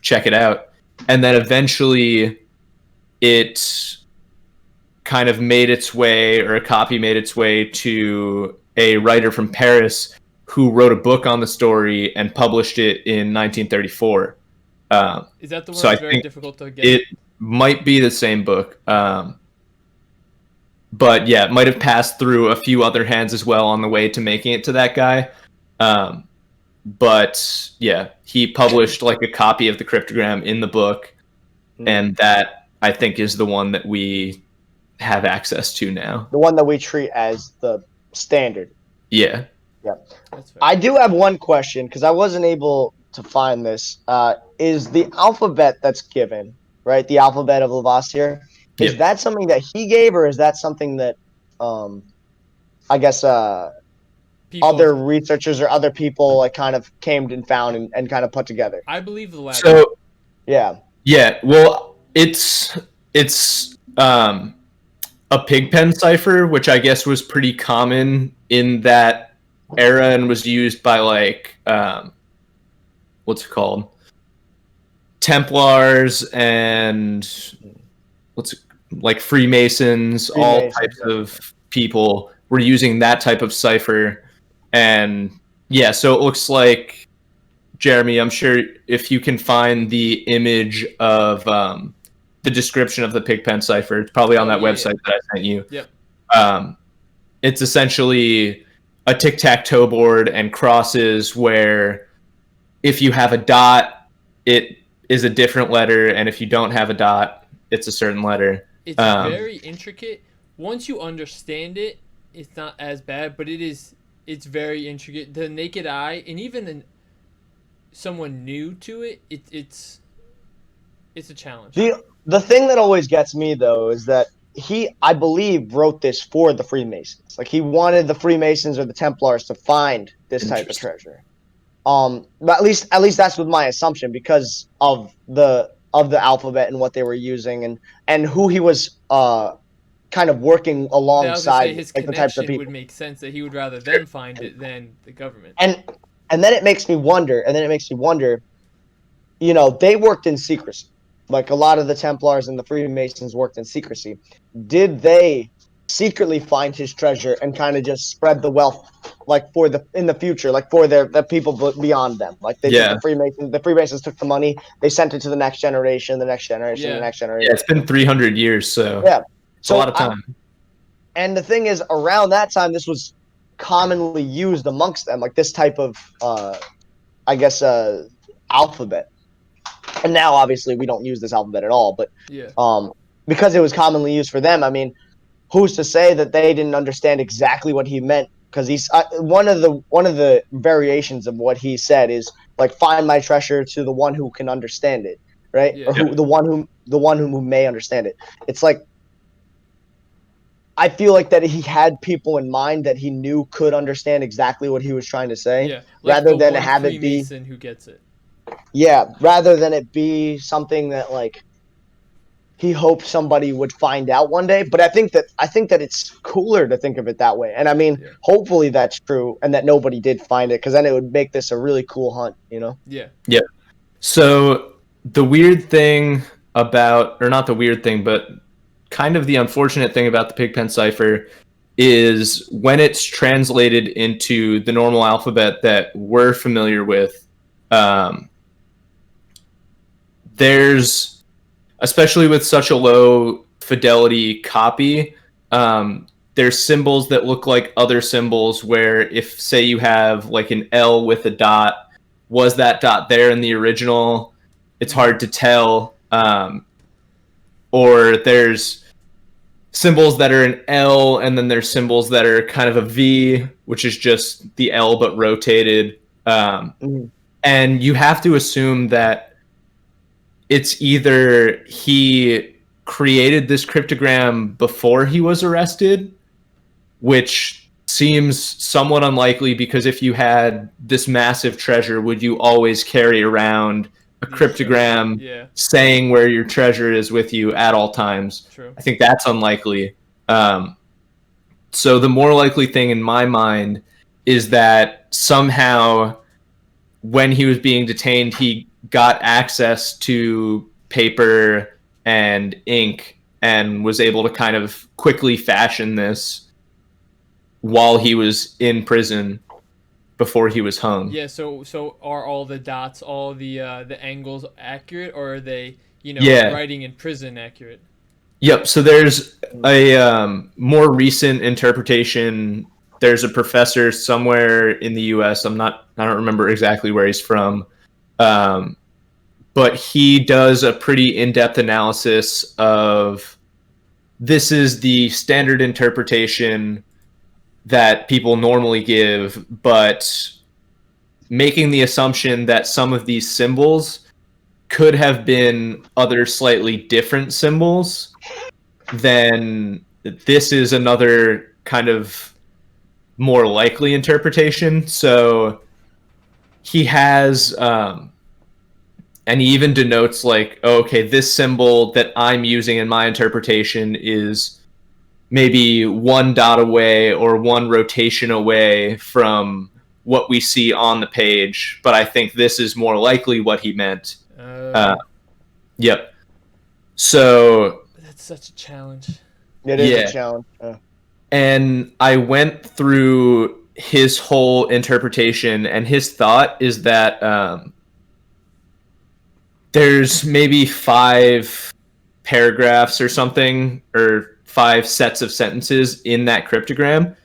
check it out. And then eventually it kind of made its way, or a copy made its way to a writer from Paris who wrote a book on the story and published it in 1934. Is that the one so that's I very think difficult to get? It might be the same book. But yeah, it might have passed through a few other hands as well on the way to making it to that guy. But yeah, he published like a copy of the cryptogram in the book, and that I think is the one that we have access to now. The one that we treat as the standard. Yeah. Yeah. I do have one question because I wasn't able to find this. Is the alphabet that's given, right? The alphabet of Lavoisier, is that something that he gave, or is that something that, I guess, other researchers or other people like kind of came and found and kind of put together? I believe the latter. So yeah. Well, it's a pigpen cipher, which I guess was pretty common in that era and was used by like what's it called, Templars and like Freemasons, all types of people were using that type of cipher. And yeah, so it looks like, Jeremy, I'm sure if you can find the image of the description of the pigpen cipher, it's probably on that website that I sent you. Yep. It's essentially a tic-tac-toe board and crosses where if you have a dot, it is a different letter, and if you don't have a dot, it's a certain letter. It's very intricate. Once you understand it, it's not as bad, but it's very intricate. The naked eye, and even someone new to it, it's a challenge. The thing that always gets me though is that he, I believe, wrote this for the Freemasons. Like he wanted the Freemasons or the Templars to find this type of treasure. But at least that's with my assumption because of the alphabet and what they were using and who he was kind of working alongside. His like the types of connection people would make sense that he would rather them find it than the government. And then it makes me wonder. You know, they worked in secrecy, like a lot of the Templars and the Freemasons worked in secrecy. Did they secretly find his treasure and kind of just spread the wealth, like for the in the future, like for the people beyond them? Like they took Yeah. the Freemasons took the money, they sent it to the next generation, the next generation, the Yeah. next Yeah, generation. it's been 300 years, so Yeah. it's a lot of time. And the thing is, around that time, this was commonly used amongst them, like this type of, I guess, alphabet. And now, obviously, we don't use this alphabet at all. But Yeah. because it was commonly used for them, I mean, who's to say that they didn't understand exactly what he meant? Because he's one of the variations of what he said is like, "Find my treasure to the one who can understand it," right? Yeah. Or who the one who may understand it. It's like, I feel like that he had people in mind that he knew could understand exactly what he was trying to say, Yeah. Like rather the than one have it be, Freemason who gets it. rather than it be something that like he hoped somebody would find out one day. But I think that it's cooler to think of it that way. And I mean, Yeah. hopefully that's true and that nobody did find it, because then it would make this a really cool hunt, you know? Yeah. Yeah. So the weird thing about, or not the weird thing, but kind of the unfortunate thing about the Pigpen cipher is when it's translated into the normal alphabet that we're familiar with, there's, especially with such a low fidelity copy, there's symbols that look like other symbols where if, say, you have like an L with a dot, was that dot there in the original? It's hard to tell. Or there's symbols that are an L, and then there's symbols that are kind of a V, which is just the L but rotated. And you have to assume that it's either he created this cryptogram before he was arrested, which seems somewhat unlikely, because if you had this massive treasure, would you always carry around a cryptogram saying where your treasure is with you at all times? True. I think that's unlikely. So the more likely thing in my mind is that somehow when he was being detained, he got access to paper and ink and was able to kind of quickly fashion this while he was in prison before he was hung. Yeah, so are all the dots, all the angles accurate, or are they, writing in prison accurate? Yep, so there's a more recent interpretation. There's a professor somewhere in the US, I don't remember exactly where he's from. But he does a pretty in-depth analysis of, this is the standard interpretation that people normally give, but making the assumption that some of these symbols could have been other slightly different symbols, then this is another kind of more likely interpretation. So he has, and he even denotes like, oh, okay, this symbol that I'm using in my interpretation is maybe one dot away or one rotation away from what we see on the page, but I think this is more likely what he meant. Yep. So that's such a challenge. It is a challenge. And I went through his whole interpretation, and his thought is that there's maybe 5 paragraphs or something, or 5 sets of sentences in that cryptogram,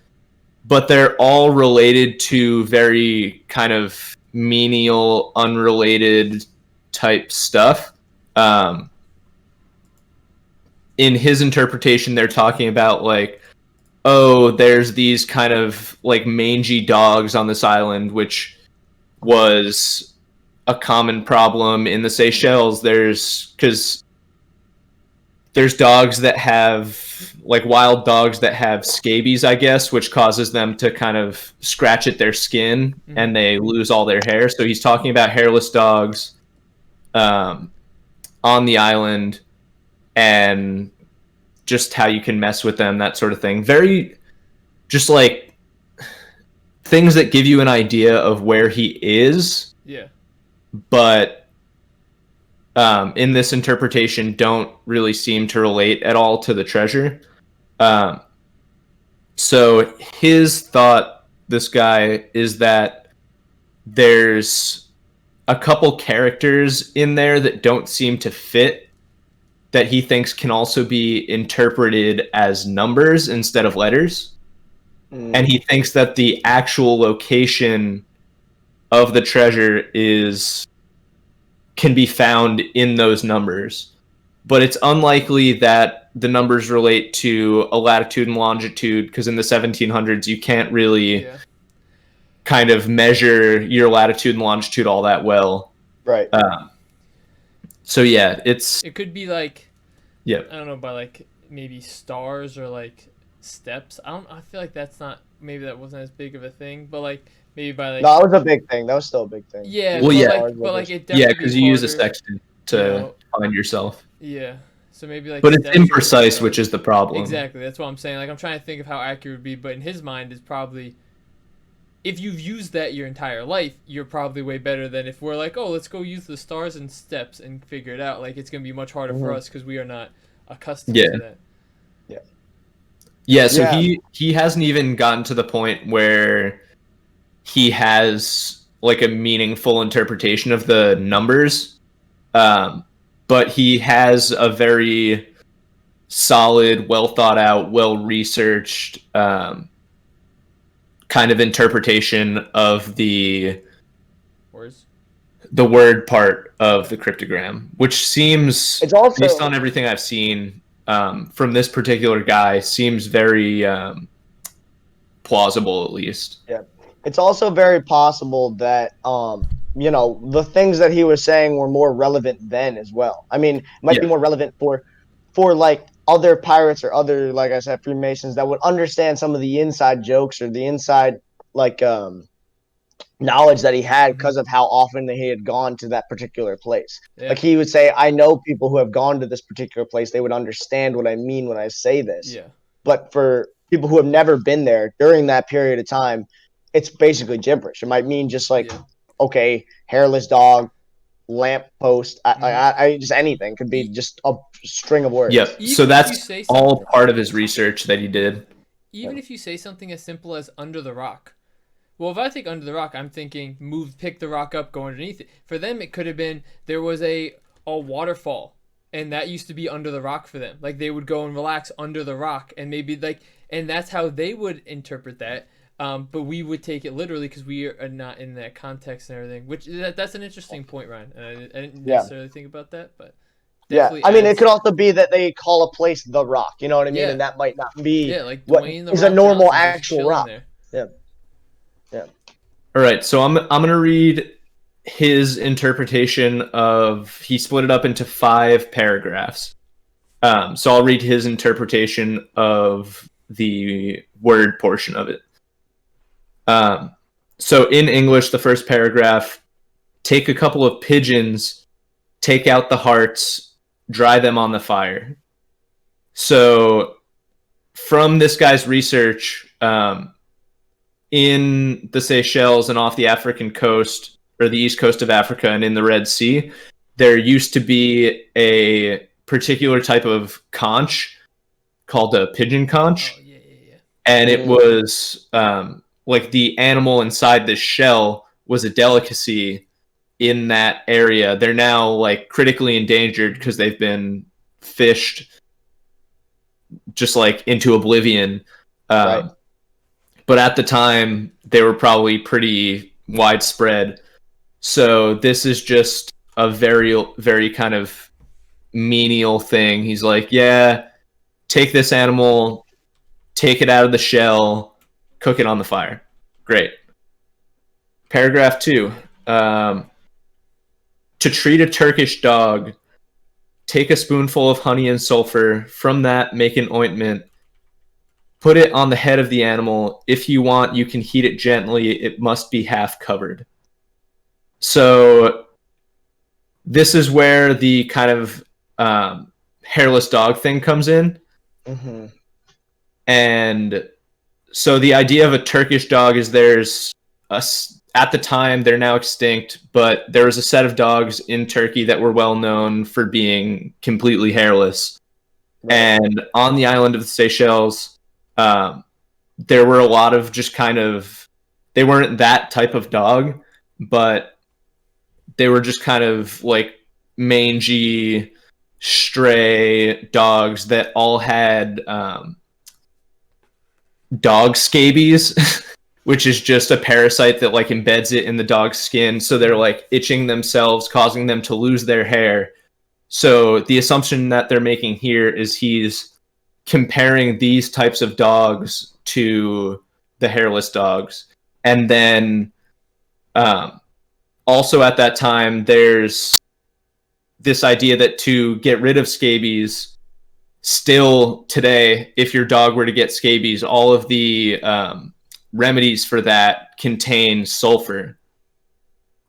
but they're all related to very kind of menial, unrelated type stuff. In his interpretation, they're talking about like, oh, there's these kind of like mangy dogs on this island, which was a common problem in the Seychelles. Because there's dogs that have, like wild dogs that have scabies, I guess, which causes them to kind of scratch at their skin and they lose all their hair. So he's talking about hairless dogs on the island and just how you can mess with them, that sort of thing. Very just like things that give you an idea of where he is. Yeah. But in this interpretation don't really seem to relate at all to the treasure. So his thought, this guy, is that there's a couple characters in there that don't seem to fit, that he thinks can also be interpreted as numbers instead of letters. And he thinks that the actual location of the treasure can be found in those numbers. But it's unlikely that the numbers relate to a latitude and longitude, because in the 1700s you can't really kind of measure your latitude and longitude all that well. Right. So yeah, it could be like, yeah, I don't know, by like maybe stars or like steps. I feel like that's not, maybe that wasn't as big of a thing, but like maybe by like, No, it was a big thing. That was still a big thing. yeah, well, but like it yeah, definitely because you use a harder, sextant to find yourself. Yeah, so maybe like, but it's steps or imprecise, which is the problem. Exactly, that's what I'm saying. Like, I'm trying to think of how accurate it would be, but in his mind is probably, if you've used that your entire life, you're probably way better than if we're like, oh, let's go use the stars and steps and figure it out. Like, it's gonna be much harder for us because we are not accustomed to that. Yeah, so he hasn't even gotten to the point where he has like a meaningful interpretation of the numbers, but he has a very solid, well thought out, well researched kind of interpretation of the word part of the cryptogram, which seems, it's also, based on everything I've seen from this particular guy, seems very plausible, at least. Yeah, it's also very possible that you know, the things that he was saying were more relevant then as well. I mean, it might be more relevant for like other pirates or other, like I said, Freemasons that would understand some of the inside jokes or the inside like knowledge that he had because of how often he had gone to that particular place. Like he would say, I know people who have gone to this particular place, they would understand what I mean when I say this. But for people who have never been there during that period of time, it's basically gibberish. It might mean just like, okay, hairless dog, lamp post, I just anything. Could be just a string of words. Yep. So that's all part of his research that he did. Even if you say something as simple as under the rock. Well, if I think under the rock, I'm thinking pick the rock up, go underneath it. For them, it could have been there was a waterfall, and that used to be under the rock for them. Like, they would go and relax under the rock, and maybe like, and that's how they would interpret that. But we would take it literally because we are not in that context and everything. Which that's an interesting point, Ryan. I didn't necessarily think about that, but I mean, it could also be that they call a place the Rock. You know what I mean? And that might not be like what Dwayne the is Rock a normal Johnson actual rock. Yeah. All right, so I'm gonna read his interpretation of. He split it up into 5 paragraphs. So I'll read his interpretation of the word portion of it. So in English, the first paragraph: take a couple of pigeons, take out the hearts, dry them on the fire. So from this guy's research, in the Seychelles and off the African coast, or the east coast of Africa and in the Red Sea, there used to be a particular type of conch called a pigeon conch. And it was like the animal inside the shell was a delicacy in that area. They're now like critically endangered because they've been fished just like into oblivion. Right. But at the time, they were probably pretty widespread. So this is just a very, very kind of menial thing. He's like, yeah, take this animal, take it out of the shell, cook it on the fire. Great. Paragraph 2. To treat a Turkish dog, take a spoonful of honey and sulfur. From that, make an ointment. Put it on the head of the animal. If you want, you can heat it gently. It must be half covered. So this is where the kind of hairless dog thing comes in. Mm-hmm. And so the idea of a Turkish dog is there's at the time, they're now extinct, but there was a set of dogs in Turkey that were well known for being completely hairless. Right. And on the island of the Seychelles, there were a lot of just kind of, they weren't that type of dog, but they were just kind of like mangy, stray dogs that all had dog scabies, which is just a parasite that like embeds it in the dog's skin. So they're like itching themselves, causing them to lose their hair. So the assumption that they're making here is he's comparing these types of dogs to the hairless dogs. And then also at that time, there's this idea that to get rid of scabies, still today, if your dog were to get scabies, all of the remedies for that contain sulfur.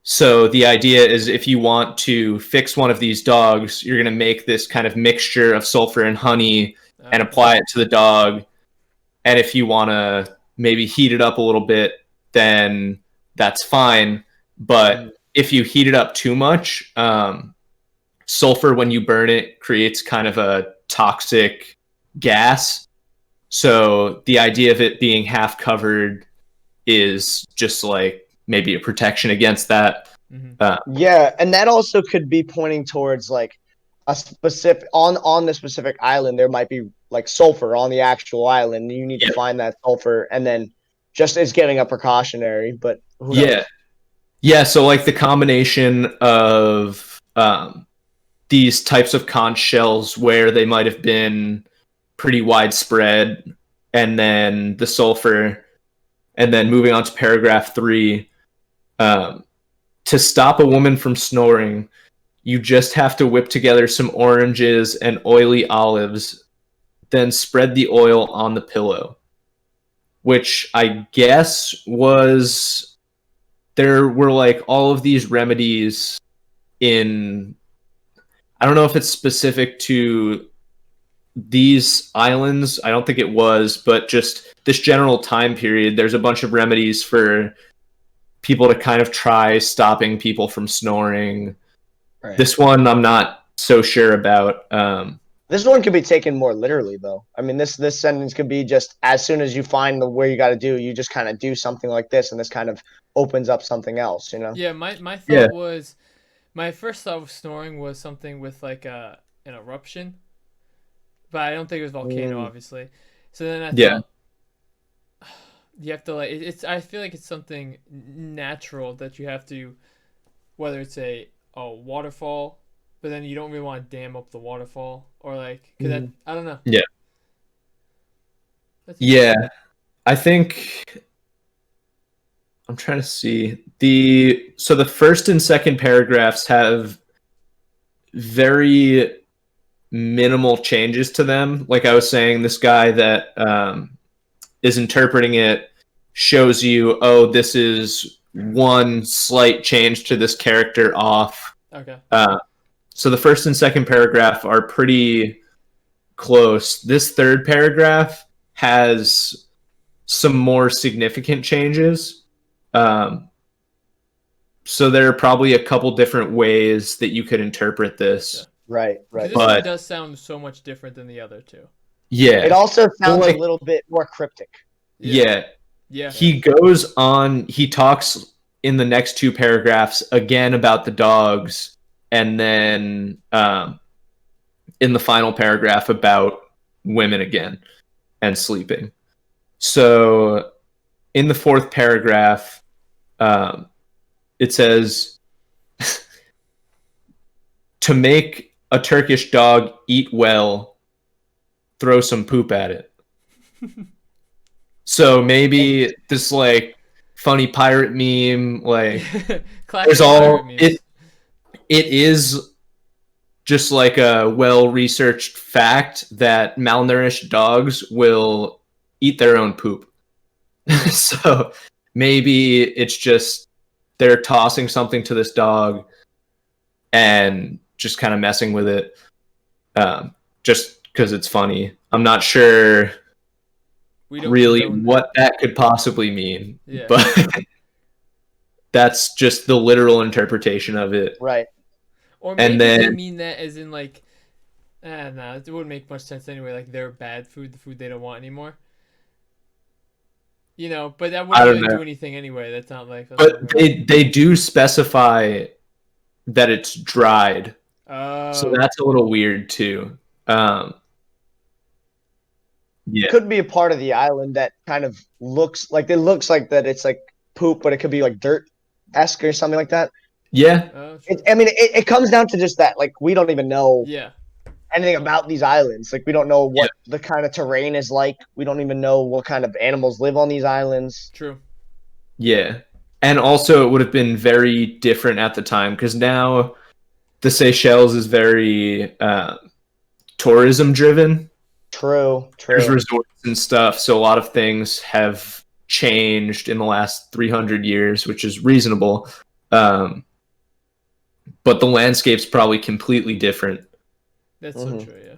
So the idea is if you want to fix one of these dogs, you're going to make this kind of mixture of sulfur and honey and apply it to the dog. And if you want to maybe heat it up a little bit, then that's fine. But if you heat it up too much, sulfur, when you burn it, creates kind of a toxic gas. So the idea of it being half covered is just like maybe a protection against that. Yeah, and that also could be pointing towards like a specific on the specific island. There might be like sulfur on the actual island. You need to find that sulfur, and then just as getting a precautionary. But who knows? Yeah. So like the combination of these types of conch shells where they might have been pretty widespread, and then the sulfur, and then moving on to paragraph 3. To stop a woman from snoring, you just have to whip together some oranges and oily olives, then spread the oil on the pillow. Which I guess was, there were like all of these remedies in, I don't know if it's specific to these islands, I don't think it was, but just this general time period, there's a bunch of remedies for people to kind of try stopping people from snoring. Right. This one I'm not so sure about. This one could be taken more literally, though. I mean, this sentence could be just as soon as you find where you got to do, you just kind of do something like this, and this kind of opens up something else, you know? Yeah, my thought was, my first thought of snoring was something with like an eruption, but I don't think it was volcano, obviously. So then I thought, you have to like it's. I feel like it's something natural that you have to, whether it's a waterfall, but then you don't really want to dam up the waterfall, or like, cause that, I don't know. Yeah. I think I'm trying to see so the first and second paragraphs have very minimal changes to them. Like I was saying, this guy that is interpreting it shows you, oh, this is one slight change to this character off. Okay. So the first and second paragraph are pretty close. This third paragraph has some more significant changes. So there are probably a couple different ways that you could interpret this. Right. This one does sound so much different than the other two. Yeah. It also sounds a little bit more cryptic. Yeah. He goes on, he talks in the next 2 paragraphs again about the dogs, and then in the final paragraph about women again and sleeping. So in the 4th paragraph, it says, to make a Turkish dog eat well, throw some poop at it. So maybe this like funny pirate meme, like there's all it is just like a well-researched fact that malnourished dogs will eat their own poop. So maybe it's just they're tossing something to this dog and just kind of messing with it, just because it's funny. I'm not sure really what that could possibly mean. Yeah. But that's just the literal interpretation of it. Right. Or maybe And they then mean that as in like, no, it wouldn't make much sense anyway. Like they're bad food, the food they don't want anymore. You know, but that I wouldn't don't really know. do anything anyway. That's not like. But they do specify that it's dried. So Oh, that's a little weird too. Yeah. Could be a part of the island that kind of looks like that it's like poop, but it could be like dirt-esque or something like that. Yeah. oh, sure. I mean, it comes down to just that. Like, we don't even know Yeah, anything about these islands. Like, we don't know what Yeah. the kind of terrain is like. We don't even know what kind of animals live on these islands. true. Yeah. And also it would have been very different at the time because now the Seychelles is very tourism driven. True. There's resorts and stuff, so a lot of things have changed in the last 300 years, which is reasonable. But the landscape's probably completely different. That's so true. Yeah.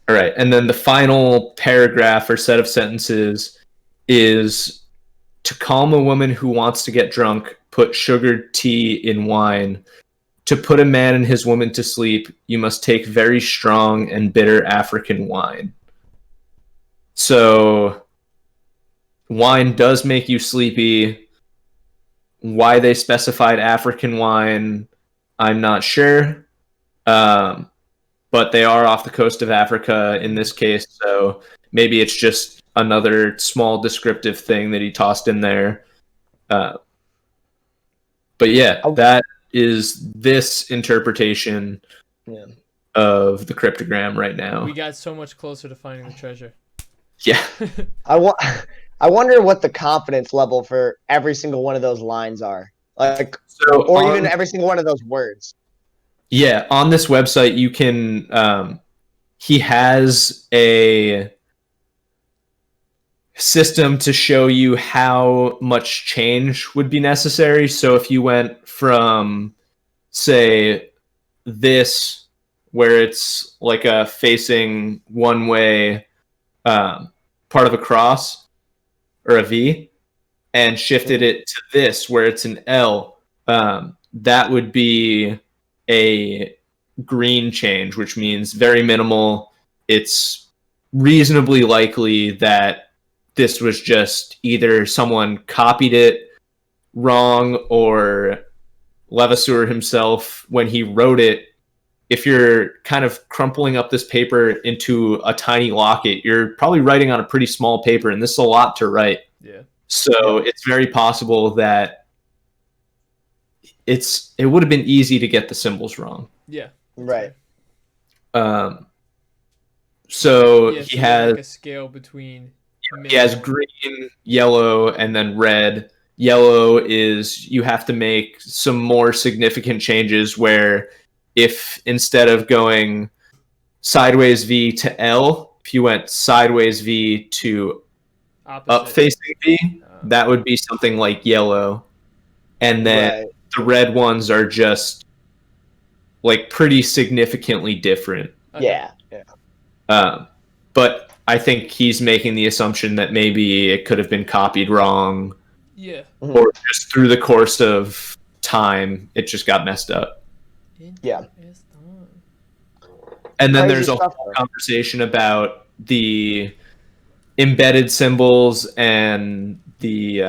All right, and then the final paragraph or set of sentences is to calm a woman who wants to get drunk, put sugared tea in wine. To put a man and his woman to sleep, you must take very strong and bitter African wine. So, wine does make you sleepy. Why they specified African wine, I'm not sure. But they are off the coast of Africa in this case, so maybe it's just another small descriptive thing that he tossed in there. But yeah, that is this interpretation of the cryptogram right now. We got so much closer to finding the treasure. Yeah. I wonder what the confidence level for every single one of those lines are. Like, or even every single one of those words. Yeah, on this website you can he has a system to show you how much change would be necessary. So if you went from, say, this, where it's like a facing one way part of a cross or a V, and shifted it to this, where it's an L, that would be a green change, which means very minimal. It's reasonably likely that this was just either someone copied it wrong or Levasseur himself, when he wrote it, if you're kind of crumpling up this paper into a tiny locket, you're probably writing on a pretty small paper, and this is a lot to write. Yeah. So it's very possible that it would have been easy to get the symbols wrong. Yeah. Right. So Yeah, he has like a scale between. He has green, yellow, and then red. Yellow is you have to make some more significant changes where if instead of going sideways V to L, if you went sideways V to up facing V, that would be something like yellow. And then the red ones are just like pretty significantly different. Yeah. But I think he's making the assumption that maybe it could have been copied wrong. Yeah. Or just through the course of time, it just got messed up. Yeah. And then there's a whole conversation about the embedded symbols and the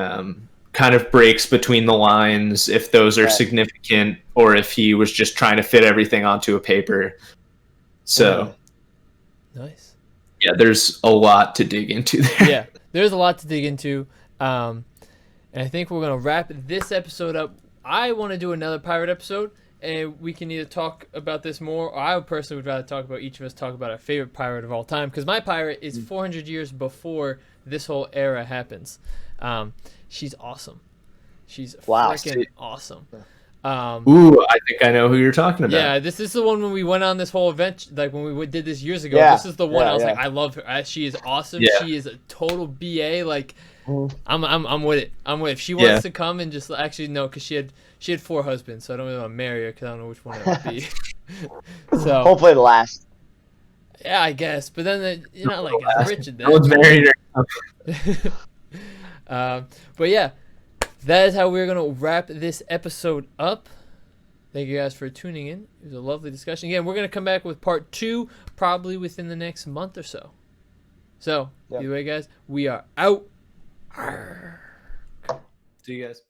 kind of breaks between the lines, if those are significant, or if he was just trying to fit everything onto a paper. So, nice. Yeah, there's a lot to dig into there. Yeah, there's a lot to dig into. And I think we're going to wrap this episode up. I want to do another pirate episode, and we can either talk about this more, or I personally would rather talk about each of us talk about our favorite pirate of all time, because my pirate is 400 years before this whole era happens. She's awesome. She's freaking awesome. Ooh, I think I know who you're talking about. Yeah, this is the one when we went on this whole event, like when we did this years ago. Yeah, this is the one I was like, I love her. She is awesome. Yeah. She is a total BA. Like, I'm with it. I'm with it. If she wants to come and just actually no, because she had 4 husbands, so I don't really want to marry her because I don't know which one it would be. So hopefully the last. Yeah, I guess. But then you're not like as rich as that. No one's married her. But yeah, that is how we're going to wrap this episode up. Thank you guys for tuning in. It was a lovely discussion. Again, we're going to come back with part 2 probably within the next month or so. So, either way, guys, we are out. See you guys.